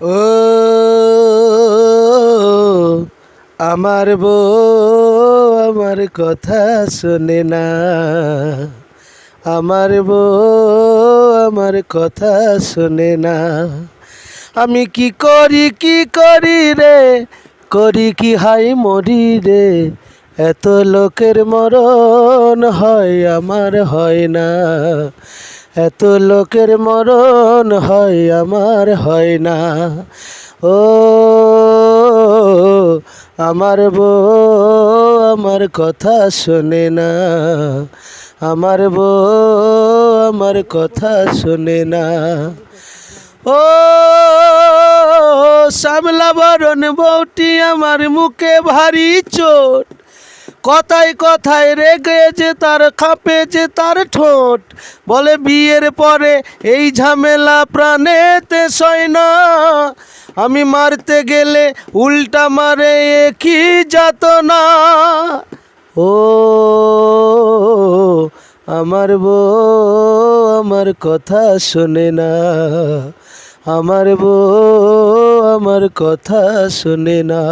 ও আমার বউ আমার কথা শোনে না, আমার বউ আমার কথা শোনে না। আমি কি করি রে, করি কি হাই মরি রে, এত লোকের মরণ হয় আমার হয় না, এত লোকের মরণ হয় আমার হয় না। ও আমার বউ আমার কথা শোনে না, আমার বউ আমার কথা শোনে না। ও শ্যামলা বরণ বউটি আমার মুখে ভারী চোট, কথায় কথায় রেগে যে তার কাঁপে যে তার ঠোঁট, বলে বিয়ের পরে এই ঝামেলা প্রাণেতে সয় না, আমি মারতে গেলে উল্টা মারে কি যাতনা। ও আমার বউ আমার কথা শোনে না, আমার বউ আমার কথা শোনে না।